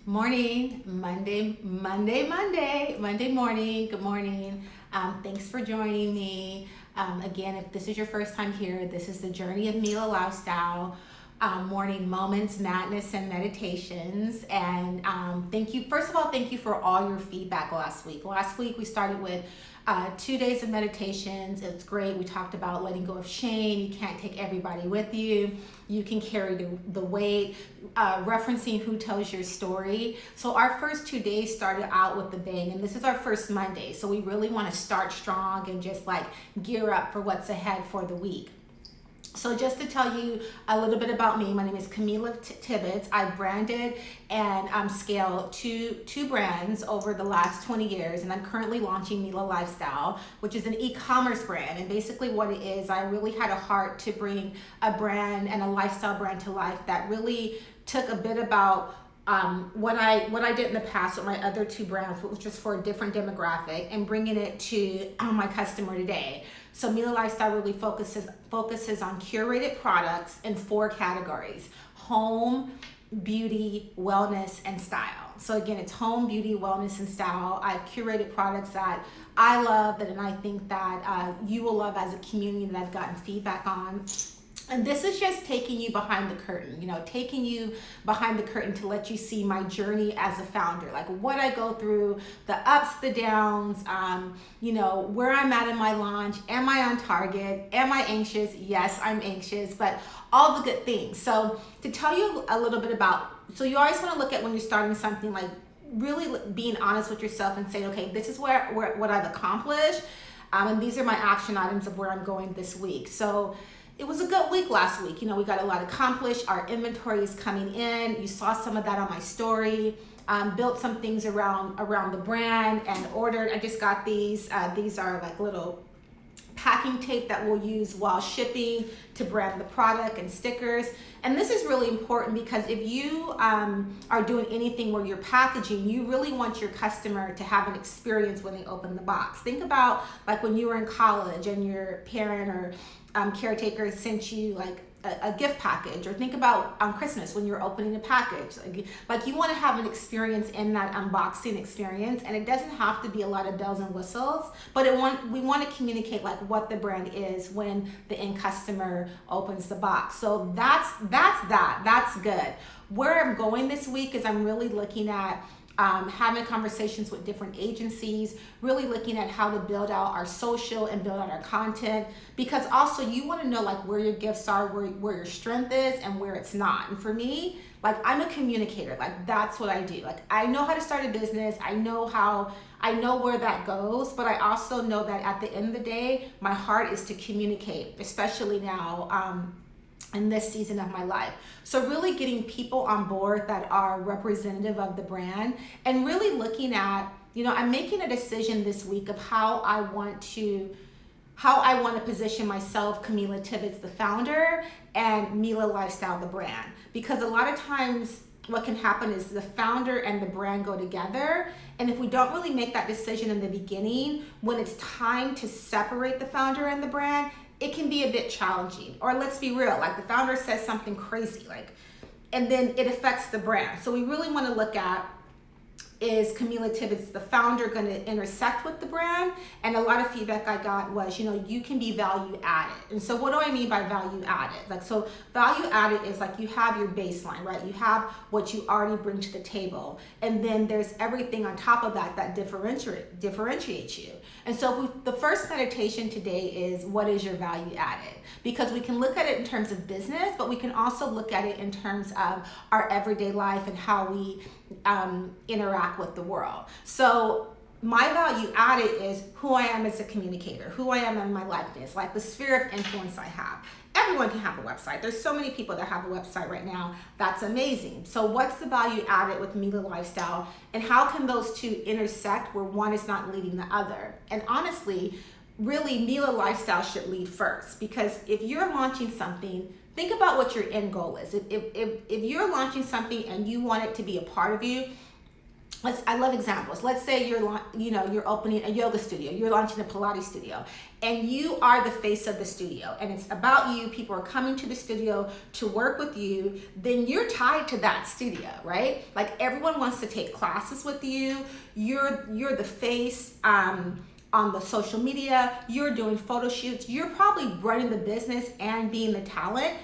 Morning, Monday morning. Good morning. Thanks for joining me. Again, if this is your first time here, this is the Journey of Mela Lifestyle. Morning moments, madness, and meditations. And thank you. First of all, thank you for all your feedback last week. Last week we started with 2 days of meditations. It's great. We talked about letting go of shame. You can't take everybody with you. You can carry the weight. Referencing who tells your story. So our first 2 days started out with the bang, and this is our first Monday. So we really want to start strong and just like gear up for what's ahead for the week. So just to tell you a little bit about me, my name is Camila Tibbetts. I branded and scaled two brands over the last 20 years, and I'm currently launching Mela Lifestyle, which is an e-commerce brand. And basically what it is, I really had a heart to bring a brand and a lifestyle brand to life that really took a bit about what I did in the past with my other two brands, which was for a different demographic, and bringing it to my customer today. So Mela Lifestyle really focuses on curated products in 4 categories: home, beauty, wellness, and style. So again, it's home, beauty, wellness, and style. I've curated products that I love, and I think that you will love as a community, that I've gotten feedback on. And this is just taking you behind the curtain, taking you behind the curtain to let you see my journey as a founder, like what I go through, the ups, the downs, where I'm at in my launch. Am I on target? Am I anxious? Yes, I'm anxious, but all the good things. So to tell you a little bit about, so you always want to look at when you're starting something, like really being honest with yourself and say, okay, this is what I've accomplished. And these are my action items of where I'm going this week. So it was a good week last week. We got a lot accomplished. Our inventory is coming in. You saw some of that on my story. Built some things around the brand and ordered. I just got these. These are like little packing tape that we'll use while shipping to brand the product, and stickers. And this is really important because if you are doing anything where you're packaging, you really want your customer to have an experience when they open the box. Think about like when you were in college and your parent or caretaker sent you like a gift package, or think about on Christmas when you're opening a package. Like you want to have an experience in that unboxing experience, and it doesn't have to be a lot of bells and whistles, but we want to communicate like what the brand is when the end customer opens the box. So that's good. Where I'm going this week is I'm really looking at having conversations with different agencies, really looking at how to build out our social and build out our content, because also you want to know like where your gifts are, where your strength is, and where it's not. And for me, like I'm a communicator, like that's what I do. Like I know how to start a business, I know where that goes, but I also know that at the end of the day, my heart is to communicate, especially now in this season of my life. So really getting people on board that are representative of the brand, and really looking at, I'm making a decision this week of how I want to position myself, Camila Tibbetts, the founder, and Mela Lifestyle, the brand. Because a lot of times what can happen is the founder and the brand go together. And if we don't really make that decision in the beginning, when it's time to separate the founder and the brand, it can be a bit challenging. Or let's be real, like the founder says something crazy, and then it affects the brand. So we really want to look at, is Camila Tibbetts, the founder, going to intersect with the brand? And a lot of feedback I got was, you can be value added. And so what do I mean by value added? So value added is like you have your baseline, right? You have what you already bring to the table. And then there's everything on top of that differentiates you. And so the first meditation today is, what is your value added? Because we can look at it in terms of business, but we can also look at it in terms of our everyday life and how we interact with the world. So my value added is who I am as a communicator, who I am in my likeness, like the sphere of influence I have. Everyone can have a website. There's so many people that have a website right now. That's amazing. So what's the value added with Mela Lifestyle, and how can those two intersect where one is not leading the other? And honestly, really, Mela Lifestyle should lead first, because if you're launching something, think about what your end goal is. If you're launching something and you want it to be a part of you, I love examples. Let's say you're opening a yoga studio, you're launching a Pilates studio, and you are the face of the studio, and it's about you. People are coming to the studio to work with you. Then you're tied to that studio, right? Like everyone wants to take classes with you. You're the face. On the social media, you're doing photo shoots. You're probably running the business and being the talent.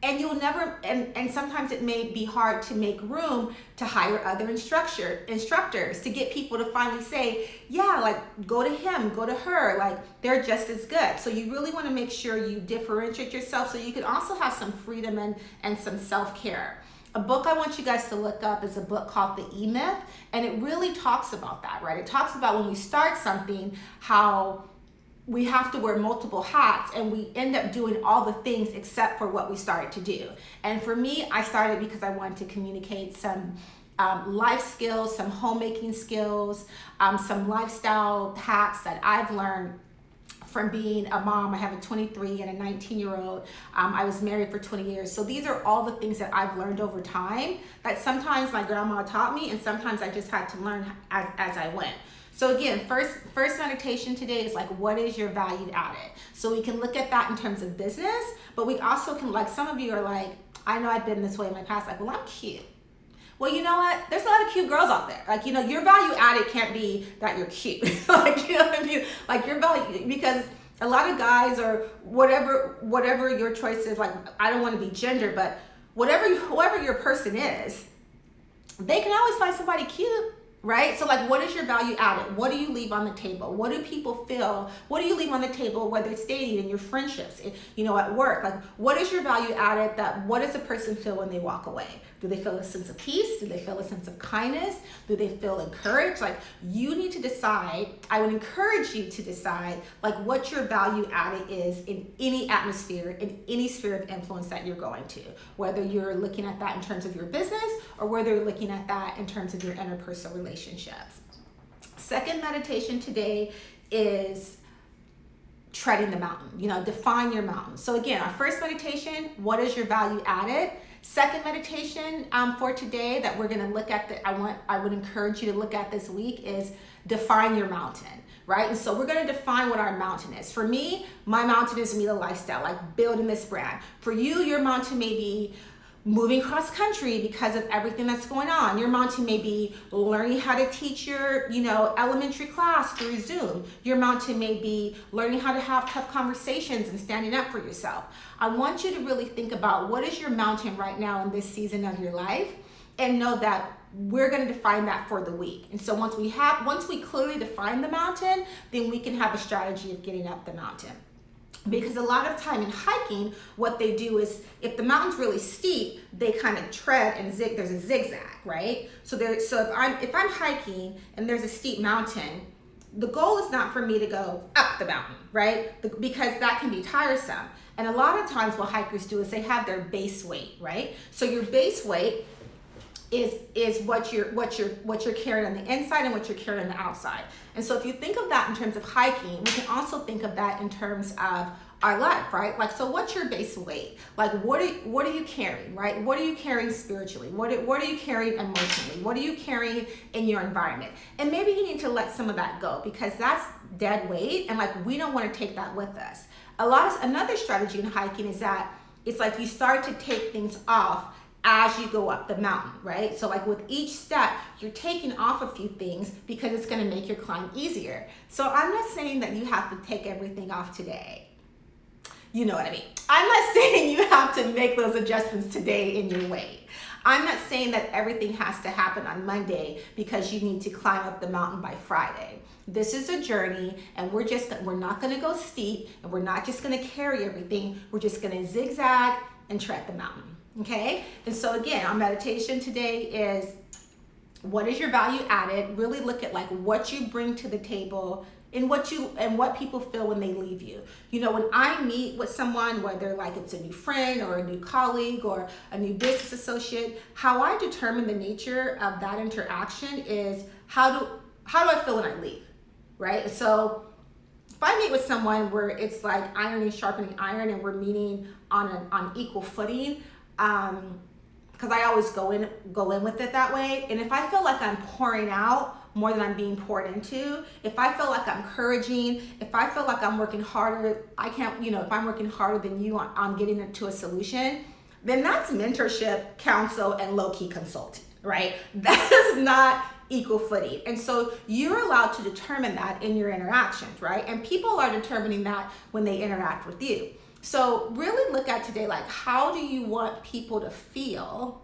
And you'll never, and sometimes it may be hard to make room to hire other instructors to get people to finally say, yeah, like go to him, go to her, like they're just as good. So you really want to make sure you differentiate yourself so you can also have some freedom and some self-care. A book I want you guys to look up is a book called The E-Myth, and it really talks about that, right? It talks about when we start something, how we have to wear multiple hats and we end up doing all the things except for what we started to do. And for me, I started because I wanted to communicate some life skills, some homemaking skills, some lifestyle hacks that I've learned from being a mom. I have a 23 and a 19-year-old. I was married for 20 years. So these are all the things that I've learned over time that sometimes my grandma taught me and sometimes I just had to learn as I went. So again, first meditation today is like, what is your value added? So we can look at that in terms of business, but we also can, like some of you are like, I know I've been this way in my past, like, well, I'm cute. Well, you know what? There's a lot of cute girls out there. Like, your value added can't be that you're cute. Like, you know what I mean? Like your value, because a lot of guys or whatever your choice is, like, I don't want to be gender, but whoever your person is, they can always find somebody cute. Right? So like, what is your value added? What do you leave on the table? What do people feel? What do you leave on the table, whether it's dating, in your friendships, at work? Like, what is your value added? What does a person feel when they walk away? Do they feel a sense of peace? Do they feel a sense of kindness? Do they feel encouraged? Like, you need to decide. I would encourage you to decide like what your value added is in any atmosphere, in any sphere of influence that you're going to, whether you're looking at that in terms of your business or whether you're looking at that in terms of your interpersonal relationships. Second meditation today is treading the mountain. Define your mountain. So again, our first meditation, what is your value added? Second meditation for today that we're going to look at, I would encourage you to look at this week, is define your mountain, right? And so we're going to define what our mountain is. For me, my mountain is Mela lifestyle, like building this brand. For you, your mountain may be moving cross country because of everything that's going on. Your mountain may be learning how to teach your, elementary class through Zoom. Your mountain may be learning how to have tough conversations and standing up for yourself. I want you to really think about what is your mountain right now in this season of your life, and know that we're going to define that for the week. And so once we clearly define the mountain, then we can have a strategy of getting up the mountain. Because a lot of time in hiking, what they do is, if the mountain's really steep, they kind of tread and there's a zigzag, right? So if I'm hiking and there's a steep mountain, the goal is not for me to go up the mountain, right? Because that can be tiresome. And a lot of times what hikers do is they have their base weight, right? So your base weight is what you're carrying on the inside and what you're carrying on the outside. And so if you think of that in terms of hiking, we can also think of that in terms of our life, right? Like, so what's your base weight? Like, what are you carrying, right? What are you carrying spiritually? What are you carrying emotionally? What are you carrying in your environment? And maybe you need to let some of that go, because that's dead weight, and like, we don't want to take that with us. Another strategy in hiking is that it's like you start to take things off as you go up the mountain, right? So like with each step, you're taking off a few things because it's going to make your climb easier. So I'm not saying that you have to take everything off today. You know what I mean? I'm not saying you have to make those adjustments today in your weight. I'm not saying that everything has to happen on Monday because you need to climb up the mountain by Friday. This is a journey, and we're not going to go steep, and we're not just going to carry everything. We're just going to zigzag and tread the mountain. Okay? And so again, our meditation today is, what is your value added? Really look at like what you bring to the table and what people feel when they leave you. When I meet with someone, whether like it's a new friend or a new colleague or a new business associate, how I determine the nature of that interaction is how do I feel when I leave, right? So if I meet with someone where it's like iron is sharpening iron and we're meeting on equal footing, how because I always go in with it that way. And if I feel like I'm pouring out more than I'm being poured into, if I feel like I'm encouraging, if I feel like I'm working harder, if I'm working harder than you on getting to a solution, then that's mentorship, counsel, and low-key consulting, right? That is not equal footing. And so you're allowed to determine that in your interactions, right? And people are determining that when they interact with you. So really look at today, like, how do you want people to feel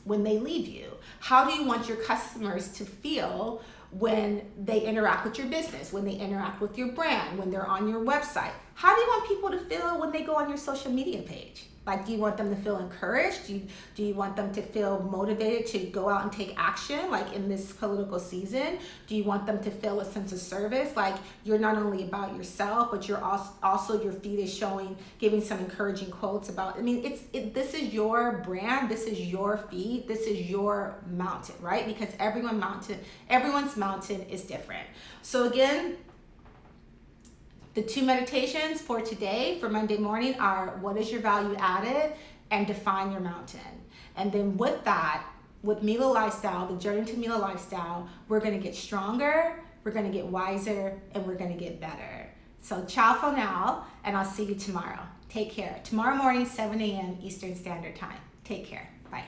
when they leave you? How do you want your customers to feel when they interact with your business, when they interact with your brand, when they're on your website? How do you want people to feel when they go on your social media page? Like, do you want them to feel encouraged? Do you want them to feel motivated to go out and take action, like in this political season? Do you want them to feel a sense of service? Like, you're not only about yourself, but you're also your feed is showing, giving some encouraging quotes about, this is your brand, this is your feed, this is your mountain, right? Because everyone's mountain is different. So again, the 2 meditations for today, for Monday morning, are what is your value added and define your mountain. And then with that, with Mela Lifestyle, the journey to Mela Lifestyle, we're going to get stronger, we're going to get wiser, and we're going to get better. So ciao for now, and I'll see you tomorrow. Take care. Tomorrow morning, 7 a.m. Eastern Standard Time. Take care. Bye.